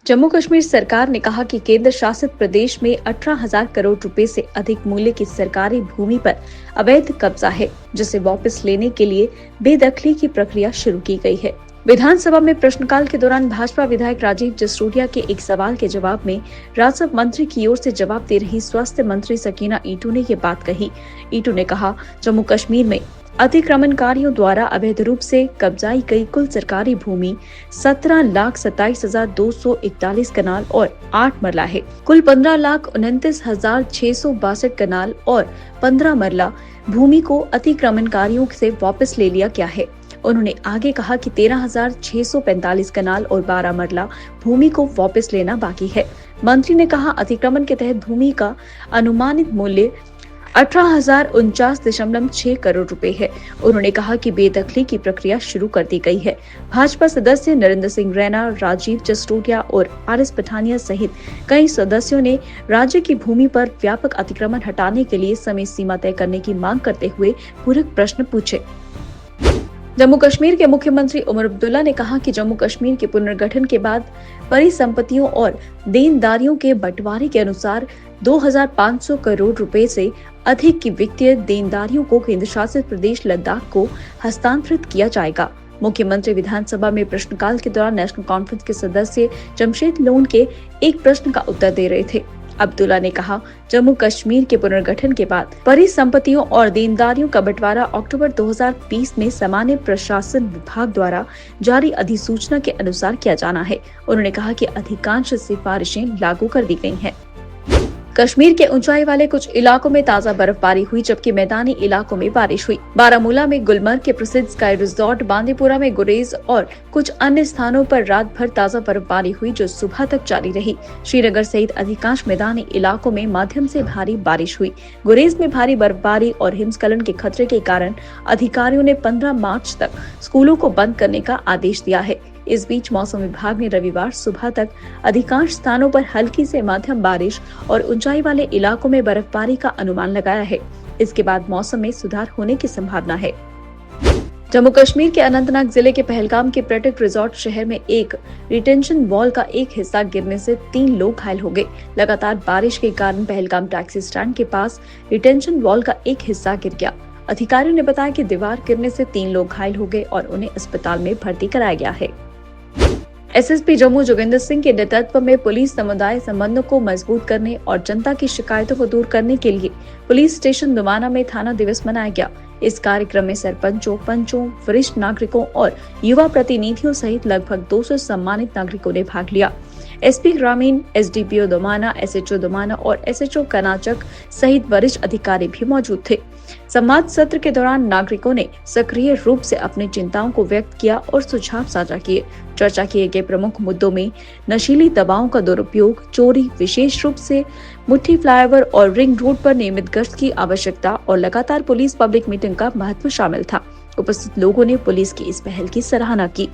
जम्मू कश्मीर सरकार ने कहा कि केंद्र शासित प्रदेश में 18,000 करोड़ रुपए से अधिक मूल्य की सरकारी भूमि पर अवैध कब्जा है, जिसे वापस लेने के लिए बेदखली की प्रक्रिया शुरू की गई है। विधानसभा में प्रश्नकाल के दौरान भाजपा विधायक राजीव जसरोटिया के एक सवाल के जवाब में राजस्व मंत्री की ओर से जवाब दे रही स्वास्थ्य मंत्री सकीना इटू ने ये बात कही। इटू ने कहा, जम्मू कश्मीर में अतिक्रमणकारियों द्वारा अवैध रूप से कब्जाई गई कुल सरकारी भूमि 17,27,241 कनाल और 8 मरला है। कुल 15,29,662 कनाल और 15 मरला भूमि को अतिक्रमणकारियों से वापस ले लिया गया है। उन्होंने आगे कहा कि 13,645 कनाल और 12 मरला भूमि को वापस लेना बाकी है। मंत्री ने कहा, अतिक्रमण के तहत भूमि का अनुमानित मूल्य 18,049.6 करोड़ रुपए है। उन्होंने कहा कि बेदखली की प्रक्रिया शुरू कर दी गई है। भाजपा सदस्य नरेंद्र सिंह रैना, राजीव जसरोटिया और आरएस पठानिया सहित कई सदस्यों ने राज्य की भूमि पर व्यापक अतिक्रमण हटाने के लिए समय सीमा तय करने की मांग करते हुए पूरक प्रश्न पूछे। जम्मू कश्मीर के मुख्यमंत्री उमर अब्दुल्ला ने कहा कि जम्मू कश्मीर के पुनर्गठन के बाद परिसंपत्तियों और देनदारियों के बंटवारे के अनुसार 2,500 करोड़ रुपए से अधिक की वित्तीय देनदारियों को केंद्र शासित प्रदेश लद्दाख को हस्तांतरित किया जाएगा। मुख्यमंत्री विधानसभा में प्रश्नकाल के दौरान नेशनल कॉन्फ्रेंस के सदस्य जमशेद लोन के एक प्रश्न का उत्तर दे रहे थे। अब्दुल्ला ने कहा, जम्मू कश्मीर के पुनर्गठन के बाद परिसंपत्तियों और देनदारियों का बंटवारा अक्टूबर 2020 में सामान्य प्रशासन विभाग द्वारा जारी अधिसूचना के अनुसार किया जाना है। उन्होंने कहा कि अधिकांश सिफारिशें लागू कर दी गई हैं। कश्मीर के ऊंचाई वाले कुछ इलाकों में ताजा बर्फबारी हुई, जबकि मैदानी इलाकों में बारिश हुई। बारामूला में गुलमर्ग के प्रसिद्ध स्काई रिजॉर्ट, बांदीपुरा में गुरेज और कुछ अन्य स्थानों पर रात भर ताजा बर्फबारी हुई, जो सुबह तक जारी रही। श्रीनगर सहित अधिकांश मैदानी इलाकों में मध्यम से भारी बारिश हुई। गुरेज में भारी बर्फबारी और हिमस्खलन के खतरे के कारण अधिकारियों ने 15 मार्च तक स्कूलों को बंद करने का आदेश दिया है। इस बीच मौसम विभाग ने रविवार सुबह तक अधिकांश स्थानों पर हल्की से मध्यम बारिश और ऊंचाई वाले इलाकों में बर्फबारी का अनुमान लगाया है। इसके बाद मौसम में सुधार होने की संभावना है। जम्मू कश्मीर के अनंतनाग जिले के पहलगाम के पर्यटक रिजॉर्ट शहर में एक रिटेंशन वॉल का एक हिस्सा गिरने से 3 लोग घायल हो गए। लगातार बारिश के कारण पहलगाम टैक्सी स्टैंड के पास रिटेंशन वॉल का एक हिस्सा गिर गया। अधिकारियों ने बताया कि दीवार गिरने से 3 लोग घायल हो गए और उन्हें अस्पताल में भर्ती कराया गया है। एसएसपी जम्मू जोगिंदर सिंह के नेतृत्व में पुलिस समुदाय संबंधों को मजबूत करने और जनता की शिकायतों को दूर करने के लिए पुलिस स्टेशन दुमाना में थाना दिवस मनाया गया। इस कार्यक्रम में सरपंचों, पंचों, वरिष्ठ नागरिकों और युवा प्रतिनिधियों सहित लगभग 200 सम्मानित नागरिकों ने भाग लिया। एसपी ग्रामीण, एसडीपीओ दुमाना, एसएचओ दुमाना और एसएचओ कनाचक सहित वरिष्ठ अधिकारी भी मौजूद थे। संवाद सत्र के दौरान नागरिकों ने सक्रिय रूप से अपनी चिंताओं को व्यक्त किया और सुझाव साझा किए। चर्चा किए गए प्रमुख मुद्दों में नशीली दवाओं का दुरुपयोग, चोरी, विशेष रूप से मुट्ठी फ्लाईओवर और रिंग रोड पर नियमित गश्त की आवश्यकता और लगातार पुलिस पब्लिक मीटिंग का महत्व शामिल था। उपस्थित लोगों ने पुलिस की इस पहल की सराहना की।